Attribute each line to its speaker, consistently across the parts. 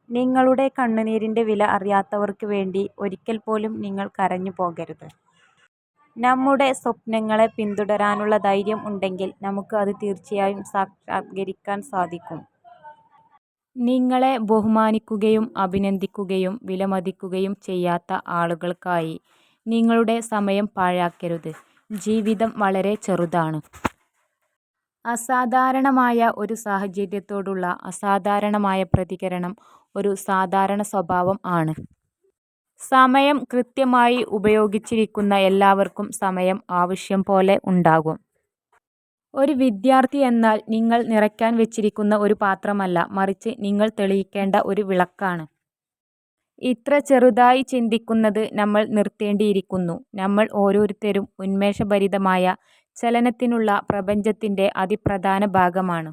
Speaker 1: നിങ്ങളുടെ കണ്ണുനീരിന്റെ വില അറിയാത്തവർക്ക് വേണ്ടി ഒരിക്കൽ പോലും നിങ്ങൾ കരഞ്ഞു പോകരുത്. നമ്മുടെ സ്വപ്നങ്ങളെ പിന്തുടരാനുള്ള ധൈര്യം ഉണ്ടെങ്കിൽ നമുക്ക് അത് തീർച്ചയായും സാക്ഷാത്കരിക്കാൻ സാധിക്കും. നിങ്ങളെ ബഹുമാനിക്കുകയും അഭിനന്ദിക്കുകയും വിലമതിക്കുകയും ചെയ്യാത്ത ആളുകൾക്കായി നിങ്ങളുടെ സമയം പാഴാക്കരുത്. ജീവിതം വളരെ ചെറുതാണ്. അസാധാരണമായ ഒരു സാഹചര്യത്തോടുള്ള അസാധാരണമായ പ്രതികരണം ഒരു സാധാരണ സ്വഭാവം ആണ്. സമയം കൃത്യമായി ഉപയോഗിച്ചിരിക്കുന്ന എല്ലാവർക്കും സമയം ആവശ്യം പോലെ ഉണ്ടാകും. ഒരു വിദ്യാർത്ഥി എന്നാൽ നിങ്ങൾ നിറയ്ക്കാൻ വെച്ചിരിക്കുന്ന ഒരു പാത്രമല്ല, മറിച്ച് നിങ്ങൾ തെളിയിക്കേണ്ട ഒരു വിളക്കാണ്. ഇത്ര ചെറുതായി ചിന്തിക്കുന്നത് നമ്മൾ നിർത്തേണ്ടിയിരിക്കുന്നു. നമ്മൾ ഓരോരുത്തരും ഉന്മേഷഭരിതമായ ചലനത്തിനുള്ള പ്രപഞ്ചത്തിന്റെ അതിപ്രധാന ഭാഗമാണ്.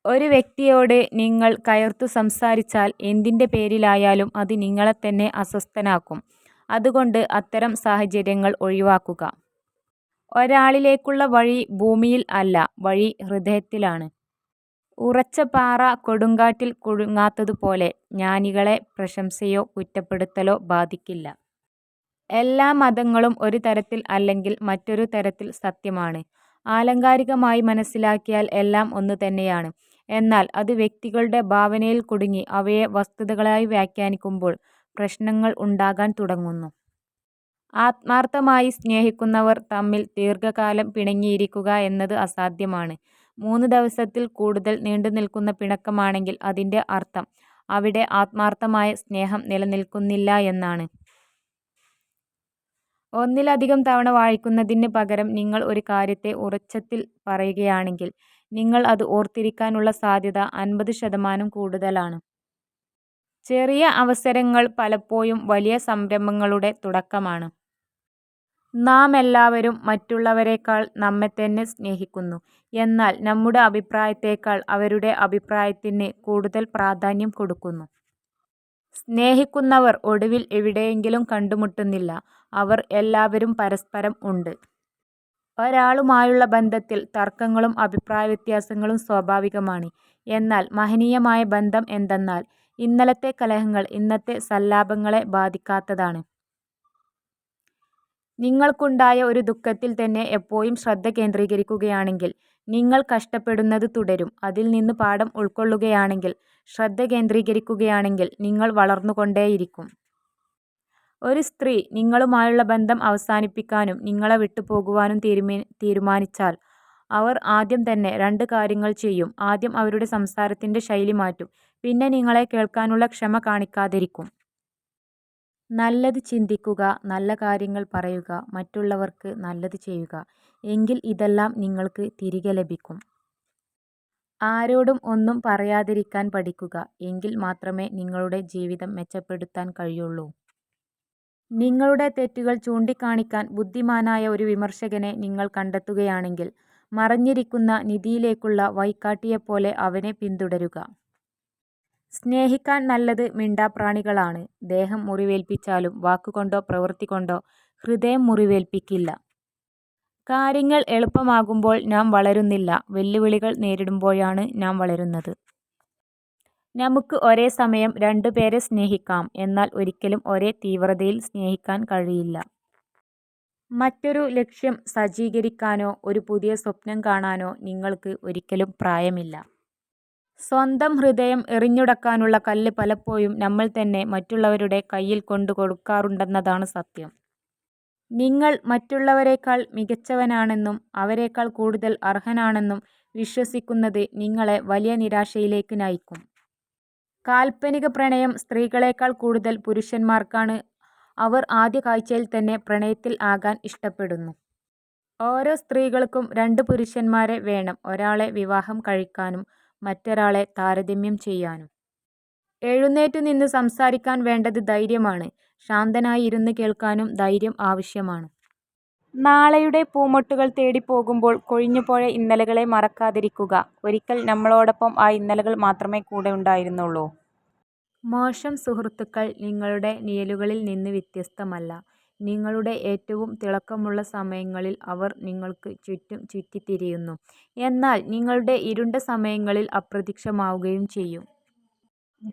Speaker 1: ഒരു വ്യക്തിയോട് നിങ്ങൾ കയർത്തു സംസാരിച്ചാൽ എന്തിന്റെ പേരിലായാലും അത് നിങ്ങളെത്തന്നെ അസ്വസ്ഥനാക്കും. അതുകൊണ്ട് അത്തരം സാഹചര്യങ്ങൾ ഒഴിവാക്കുക. ഒരാളിലേക്കുള്ള വഴി ഭൂമിയിൽ അല്ല, വഴി ഹൃദയത്തിലാണ്. ഉറച്ച പാറ കൊടുങ്കാറ്റിൽ കുലുങ്ങാത്തതുപോലെ ജ്ഞാനികളെ പ്രശംസയോ കുറ്റപ്പെടുത്തലോ ബാധിക്കില്ല. എല്ലാ മതങ്ങളും ഒരു തരത്തിൽ അല്ലെങ്കിൽ മറ്റൊരു തരത്തിൽ സത്യമാണ്. ആലങ്കാരികമായി മനസ്സിലാക്കിയാൽ എല്ലാം ഒന്നുതന്നെയാണ്. എന്നാൽ അത് വ്യക്തികളുടെ ഭാവനയിൽ കുടുങ്ങി അവയെ വസ്തുതകളായി വ്യാഖ്യാനിക്കുമ്പോൾ പ്രശ്നങ്ങൾ ഉണ്ടാകാൻ തുടങ്ങുന്നു. ആത്മാർത്ഥമായി സ്നേഹിക്കുന്നവർ തമ്മിൽ ദീർഘകാലം പിണങ്ങിയിരിക്കുക എന്നത് അസാധ്യമാണ്. 3 ദിവസത്തിൽ കൂടുതൽ നീണ്ടുനിൽക്കുന്ന പിണക്കമാണെങ്കിൽ അതിന്റെ അർത്ഥം അവിടെ ആത്മാർത്ഥമായ സ്നേഹം നിലനിൽക്കുന്നില്ല എന്നാണ്. ഒന്നിലധികം തവണ വായിക്കുന്നതിന് പകരം നിങ്ങൾ ഒരു കാര്യത്തെ ഉറച്ചത്തിൽ പറയുകയാണെങ്കിൽ നിങ്ങൾ അത് ഓർത്തിരിക്കാനുള്ള സാധ്യത 50% കൂടുതലാണ്. ചെറിയ അവസരങ്ങൾ പലപ്പോഴും വലിയ സംരംഭങ്ങളുടെ തുടക്കമാണ്. നാമെല്ലാവരും മറ്റുള്ളവരെക്കാൾ നമ്മെത്തന്നെ സ്നേഹിക്കുന്നു. എന്നാൽ നമ്മുടെ അഭിപ്രായത്തേക്കാൾ അവരുടെ അഭിപ്രായത്തിന് കൂടുതൽ പ്രാധാന്യം കൊടുക്കുന്നു. സ്നേഹിക്കുന്നവർ ഒടുവിൽ എവിടെയെങ്കിലും കണ്ടുമുട്ടുന്നില്ല. അവർ എല്ലാവരും പരസ്പരം ഉണ്ട്. ഒരാളുമായുള്ള ബന്ധത്തിൽ തർക്കങ്ങളും അഭിപ്രായവ്യത്യാസങ്ങളും സ്വാഭാവികമാണ്. എന്നാൽ മഹനീയമായ ബന്ധം എന്തെന്നാൽ ഇന്നലത്തെ കലഹങ്ങൾ ഇന്നത്തെ സല്ലാപങ്ങളെ ബാധിക്കാത്തതാണ്. നിങ്ങൾക്കുണ്ടായ ഒരു ദുഃഖത്തിൽ തന്നെ എപ്പോഴും ശ്രദ്ധ കേന്ദ്രീകരിക്കുകയാണെങ്കിൽ നിങ്ങൾ കഷ്ടപ്പെടുന്നത് തുടരും. അതിൽ നിന്ന് പാഠം ഉൾക്കൊള്ളുകയാണെങ്കിൽ, ശ്രദ്ധ കേന്ദ്രീകരിക്കുകയാണെങ്കിൽ നിങ്ങൾ വളർന്നുകൊണ്ടേയിരിക്കും. ഒരു സ്ത്രീ നിങ്ങളുമായുള്ള ബന്ധം അവസാനിപ്പിക്കാനും നിങ്ങളെ വിട്ടുപോകുവാനും തീരുമാനിച്ചാൽ അവർ ആദ്യം തന്നെ 2 കാര്യങ്ങൾ ചെയ്യും. ആദ്യം അവരുടെ സംസാരത്തിന്റെ ശൈലി മാറ്റും. പിന്നെ നിങ്ങളെ കേൾക്കാനുള്ള ക്ഷമ കാണിക്കാതിരിക്കും. നല്ലത് ചിന്തിക്കുക, നല്ല കാര്യങ്ങൾ പറയുക, മറ്റുള്ളവർക്ക് നല്ലത് ചെയ്യുക. എങ്കിൽ ഇതെല്ലാം നിങ്ങൾക്ക് തിരികെ ലഭിക്കും. ആരോടും ഒന്നും പറയാതിരിക്കാൻ പഠിക്കുക. എങ്കിൽ മാത്രമേ നിങ്ങളുടെ ജീവിതം മെച്ചപ്പെടുത്താൻ കഴിയുള്ളൂ. നിങ്ങളുടെ തെറ്റുകൾ ചൂണ്ടിക്കാണിക്കാൻ ബുദ്ധിമാനായ ഒരു വിമർശകനെ നിങ്ങൾ കണ്ടെത്തുകയാണെങ്കിൽ മറഞ്ഞിരിക്കുന്ന നിധിയിലേക്കുള്ള വഴികാട്ടിയെപ്പോലെ അവനെ പിന്തുടരുക. സ്നേഹിക്കാൻ നല്ലത് മിണ്ടാപ്രാണികളാണ്. ദേഹം മുറിവേൽപ്പിച്ചാലും വാക്കുകൊണ്ടോ പ്രവൃത്തി കൊണ്ടോ ഹൃദയം മുറിവേൽപ്പിക്കില്ല. കാര്യങ്ങൾ എളുപ്പമാകുമ്പോൾ നാം വളരുന്നില്ല, വെല്ലുവിളികൾ നേരിടുമ്പോഴാണ് നാം വളരുന്നത്. നമുക്ക് ഒരേ സമയം 2 പേരെ സ്നേഹിക്കാം, എന്നാൽ ഒരിക്കലും ഒരേ തീവ്രതയിൽ സ്നേഹിക്കാൻ കഴിയില്ല. മറ്റൊരു ലക്ഷ്യം സജ്ജീകരിക്കാനോ ഒരു പുതിയ സ്വപ്നം കാണാനോ നിങ്ങൾക്ക് ഒരിക്കലും പ്രായമില്ല. സ്വന്തം ഹൃദയം എറിഞ്ഞുടക്കാനുള്ള കല്ല് പലപ്പോഴും നമ്മൾ തന്നെ മറ്റുള്ളവരുടെ കയ്യിൽ കൊണ്ടു കൊടുക്കാറുണ്ടെന്നതാണ് സത്യം. നിങ്ങൾ മറ്റുള്ളവരെക്കാൾ മികച്ചവനാണെന്നും അവരെക്കാൾ കൂടുതൽ അർഹനാണെന്നും വിശ്വസിക്കുന്നത് നിങ്ങളെ വലിയ നിരാശയിലേക്ക് നയിക്കും. കാൽപ്പനിക പ്രണയം സ്ത്രീകളെക്കാൾ കൂടുതൽ പുരുഷന്മാർക്കാണ്. അവർ ആദ്യ കാഴ്ചയിൽ തന്നെ പ്രണയത്തിൽ ആകാൻ ഇഷ്ടപ്പെടുന്നു. ഓരോ സ്ത്രീകൾക്കും 2 പുരുഷന്മാരെ വേണം, ഒരാളെ വിവാഹം കഴിക്കാനും മറ്റൊരാളെ താരതമ്യം ചെയ്യാനും. എഴുന്നേറ്റു നിന്ന് സംസാരിക്കാൻ വേണ്ടത് ധൈര്യമാണ്. ശാന്തനായി ഇരുന്ന് കേൾക്കാനും ധൈര്യം ആവശ്യമാണ്. നാളെയുടെ പൂമൊട്ടുകൾ തേടി പോകുമ്പോൾ കൊഴിഞ്ഞുപോയ ഇന്നലകളെ മറക്കാതിരിക്കുക. ഒരിക്കൽ നമ്മളോടൊപ്പം ആ ഇന്നലകൾ മാത്രമേ കൂടെ ഉണ്ടായിരുന്നുള്ളൂ. മോശം സുഹൃത്തുക്കൾ നിങ്ങളുടെ നിഴലുകളിൽ നിന്ന് വ്യത്യസ്തമല്ല. നിങ്ങളുടെ ഏറ്റവും തിളക്കമുള്ള സമയങ്ങളിൽ അവർ നിങ്ങൾക്ക് ചുറ്റും ചുറ്റിത്തിരിയുന്നു. എന്നാൽ നിങ്ങളുടെ ഇരുണ്ട സമയങ്ങളിൽ അപ്രത്യക്ഷമാവുകയും ചെയ്യും.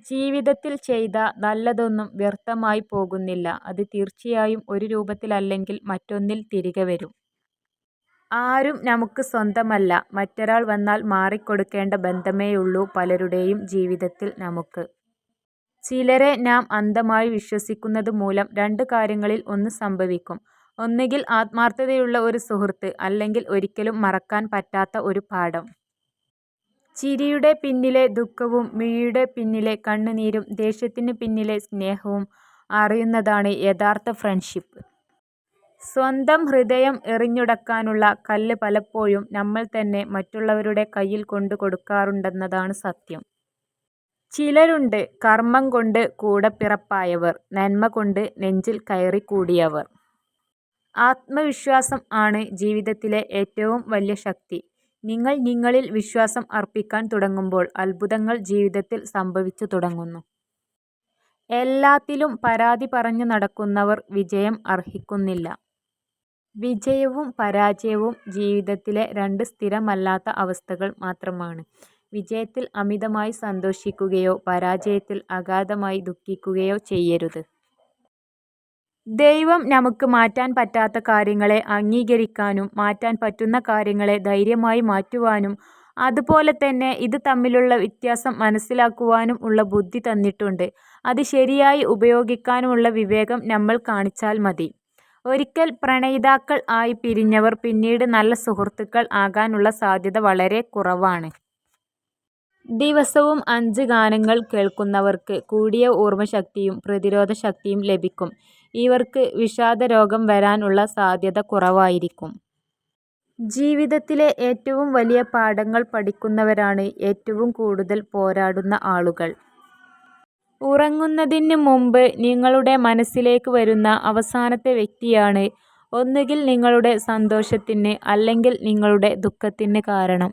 Speaker 1: ജീവിതത്തിൽ ചെയ്ത നല്ലതൊന്നും വ്യർത്ഥമായി പോകുന്നില്ല. അത് തീർച്ചയായും ഒരു രൂപത്തിലല്ലെങ്കിൽ മറ്റൊന്നിൽ തിരികെ വരും. ആരും നമുക്ക് സ്വന്തമല്ല. മറ്റൊരാൾ വന്നാൽ മാറിക്കൊടുക്കേണ്ട ബന്ധമേയുള്ളൂ പലരുടെയും ജീവിതത്തിൽ നമുക്ക്. ചിലരെ നാം അന്ധമായി വിശ്വസിക്കുന്നത് മൂലം രണ്ട് കാര്യങ്ങളിൽ ഒന്ന് സംഭവിക്കും. ഒന്നുകിൽ ആത്മാർത്ഥതയുള്ള ഒരു സുഹൃത്ത്, അല്ലെങ്കിൽ ഒരിക്കലും മറക്കാൻ പറ്റാത്ത ഒരു പാഠം. ചിരിയുടെ പിന്നിലെ ദുഃഖവും മിഴിയുടെ പിന്നിലെ കണ്ണുനീരും ദേഷ്യത്തിന് പിന്നിലെ സ്നേഹവും അറിയുന്നതാണ് യഥാർത്ഥ ഫ്രണ്ട്ഷിപ്പ്. സ്വന്തം ഹൃദയം എറിഞ്ഞുടക്കാനുള്ള കല്ല് പലപ്പോഴും നമ്മൾ തന്നെ മറ്റുള്ളവരുടെ കയ്യിൽ കൊണ്ടു കൊടുക്കാറുണ്ടെന്നതാണ് സത്യം. ചിലരുണ്ട് കർമ്മം കൊണ്ട് കൂടപ്പിറപ്പായവർ, നന്മ കൊണ്ട് നെഞ്ചിൽ കയറിക്കൂടിയവർ. ആത്മവിശ്വാസം ആണ് ജീവിതത്തിലെ ഏറ്റവും വലിയ ശക്തി. നിങ്ങൾ നിങ്ങളിൽ വിശ്വാസം അർപ്പിക്കാൻ തുടങ്ങുമ്പോൾ അത്ഭുതങ്ങൾ ജീവിതത്തിൽ സംഭവിച്ചു തുടങ്ങുന്നു. എല്ലാത്തിലും പരാതി പറഞ്ഞു നടക്കുന്നവർ വിജയം അർഹിക്കുന്നില്ല. വിജയവും പരാജയവും ജീവിതത്തിലെ രണ്ട് സ്ഥിരമല്ലാത്ത അവസ്ഥകൾ മാത്രമാണ്. വിജയത്തിൽ അമിതമായി സന്തോഷിക്കുകയോ പരാജയത്തിൽ അഗാധമായി ദുഃഖിക്കുകയോ ചെയ്യരുത്. ദൈവം നമുക്ക് മാറ്റാൻ പറ്റാത്ത കാര്യങ്ങളെ അംഗീകരിക്കാനും മാറ്റാൻ പറ്റുന്ന കാര്യങ്ങളെ ധൈര്യമായി മാറ്റുവാനും അതുപോലെ തന്നെ ഇത് തമ്മിലുള്ള വ്യത്യാസം മനസ്സിലാക്കുവാനും ഉള്ള ബുദ്ധി തന്നിട്ടുണ്ട്. അത് ശരിയായി ഉപയോഗിക്കാനുമുള്ള വിവേകം നമ്മൾ കാണിച്ചാൽ മതി. ഒരിക്കൽ പ്രണയിതാക്കൾ ആയി പിരിഞ്ഞവർ പിന്നീട് നല്ല സുഹൃത്തുക്കൾ ആകാനുള്ള സാധ്യത വളരെ കുറവാണ്. ദിവസവും 5 ഗാനങ്ങൾ കേൾക്കുന്നവർക്ക് കൂടിയ ഓർമ്മശക്തിയും പ്രതിരോധ ശക്തിയും ലഭിക്കും. ഇവർക്ക് വിഷാദരോഗം വരാനുള്ള സാധ്യത കുറവായിരിക്കും. ജീവിതത്തിലെ ഏറ്റവും വലിയ പാഠങ്ങൾ പഠിക്കുന്നവരാണ് ഏറ്റവും കൂടുതൽ പോരാടുന്ന ആളുകൾ. ഉറങ്ങുന്നതിന് മുമ്പ് നിങ്ങളുടെ മനസ്സിലേക്ക് വരുന്ന അവസാനത്തെ വ്യക്തിയാണ് ഒന്നുകിൽ നിങ്ങളുടെ സന്തോഷത്തിന് അല്ലെങ്കിൽ നിങ്ങളുടെ ദുഃഖത്തിന് കാരണം.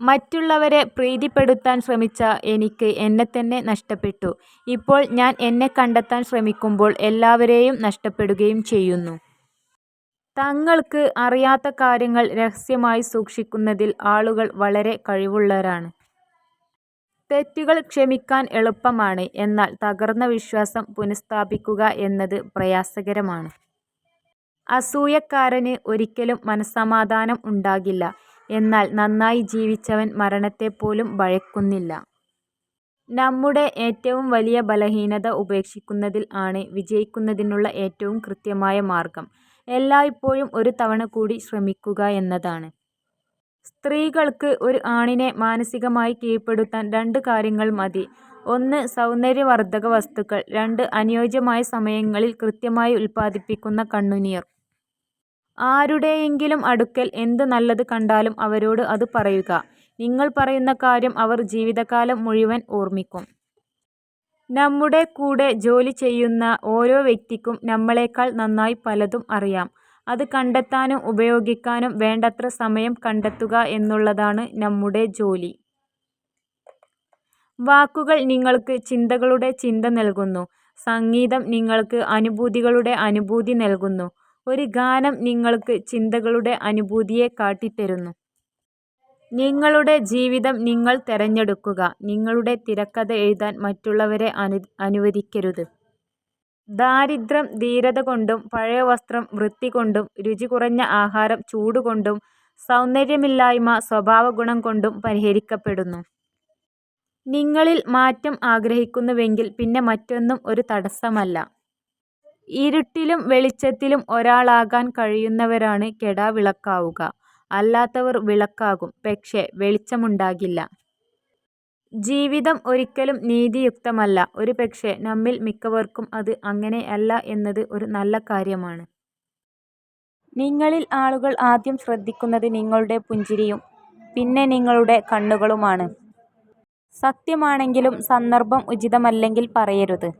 Speaker 1: മറ്റുള്ളവരെ പ്രീതിപ്പെടുത്താൻ ശ്രമിച്ച എനിക്ക് എന്നെത്തന്നെ നഷ്ടപ്പെട്ടു. ഇപ്പോൾ ഞാൻ എന്നെ കണ്ടെത്താൻ ശ്രമിക്കുമ്പോൾ എല്ലാവരെയും നഷ്ടപ്പെടുകയും ചെയ്യുന്നു. തങ്ങൾക്ക് അറിയാത്ത കാര്യങ്ങൾ രഹസ്യമായി സൂക്ഷിക്കുന്നതിൽ ആളുകൾ വളരെ കഴിവുള്ളവരാണ്. തെറ്റുകൾ ക്ഷമിക്കാൻ എളുപ്പമാണ്, എന്നാൽ തകർന്ന വിശ്വാസം പുനഃസ്ഥാപിക്കുക എന്നത് പ്രയാസകരമാണ്. അസൂയക്കാരന് ഒരിക്കലും മനസ്സമാധാനം ഉണ്ടാകില്ല, എന്നാൽ നന്നായി ജീവിച്ചവൻ മരണത്തെപ്പോലും ഭയക്കുന്നില്ല. നമ്മുടെ ഏറ്റവും വലിയ ബലഹീനത ഉപേക്ഷിക്കുന്നതിൽ ആണ് വിജയിക്കുന്നതിനുള്ള ഏറ്റവും കൃത്യമായ മാർഗം. എല്ലായ്പ്പോഴും ഒരു തവണ കൂടി ശ്രമിക്കുക എന്നതാണ്. സ്ത്രീകൾക്ക് ഒരു ആണിനെ മാനസികമായി കീഴ്പ്പെടുത്താൻ 2 കാര്യങ്ങൾ മതി. 1. സൗന്ദര്യവർദ്ധക വസ്തുക്കൾ. 2. അനുയോജ്യമായ സമയങ്ങളിൽ കൃത്യമായി ഉൽപ്പാദിപ്പിക്കുന്ന കണ്ണുനീർ. ആരുടെയെങ്കിലും അടുക്കൽ എന്ത് നല്ലത് കണ്ടാലും അവരോട് അത് പറയുക. നിങ്ങൾ പറയുന്ന കാര്യം അവർ ജീവിതകാലം മുഴുവൻ ഓർമ്മിക്കും. നമ്മുടെ കൂടെ ജോലി ചെയ്യുന്ന ഓരോ വ്യക്തിക്കും നമ്മളെക്കാൾ നന്നായി പലതും അറിയാം. അത് കണ്ടെത്താനും ഉപയോഗിക്കാനും വേണ്ടത്ര സമയം കണ്ടെത്തുക എന്നുള്ളതാണ് നമ്മുടെ ജോലി. വാക്കുകൾ നിങ്ങൾക്ക് ചിന്തകളുടെ ചിന്ത നൽകുന്നു. സംഗീതം നിങ്ങൾക്ക് അനുഭൂതികളുടെ അനുഭൂതി നൽകുന്നു. ഒരു ഗാനം നിങ്ങൾക്ക് ചിന്തകളുടെ അനുഭൂതിയെ കാട്ടിത്തരുന്നു. നിങ്ങളുടെ ജീവിതം നിങ്ങൾ തെരഞ്ഞെടുക്കുക. നിങ്ങളുടെ തിരക്കഥ എഴുതാൻ മറ്റുള്ളവരെ അനുവദിക്കരുത്. ദാരിദ്ര്യം ധീരത കൊണ്ടും പഴയ വസ്ത്രം വൃത്തി കൊണ്ടും രുചി കുറഞ്ഞ ആഹാരം ചൂടുകൊണ്ടും സൗന്ദര്യമില്ലായ്മ സ്വഭാവഗുണം കൊണ്ടും പരിഹരിക്കപ്പെടുന്നു. നിങ്ങളിൽ മാറ്റം ആഗ്രഹിക്കുന്നുവെങ്കിൽ പിന്നെ മറ്റൊന്നും ഒരു തടസ്സമല്ല. ഇരുട്ടിലും വെളിച്ചത്തിലും ഒരാളാകാൻ കഴിയുന്നവരാണ് കെടാവിളക്കാവുക. അല്ലാത്തവർ വിളക്കാകും, പക്ഷേ വെളിച്ചമുണ്ടാകില്ല. ജീവിതം ഒരിക്കലും നീതിയുക്തമല്ല. ഒരുപക്ഷേ നമ്മിൽ മിക്കവർക്കും അത് അങ്ങനെയല്ല എന്നത് ഒരു നല്ല കാര്യമാണ്. നിങ്ങളിൽ ആളുകൾ ആദ്യം ശ്രദ്ധിക്കുന്നത് നിങ്ങളുടെ പുഞ്ചിരിയും പിന്നെ നിങ്ങളുടെ കണ്ണുകളുമാണ്. സത്യമാണെങ്കിലും സന്ദർഭം ഉചിതമല്ലെങ്കിൽ പറയരുത്.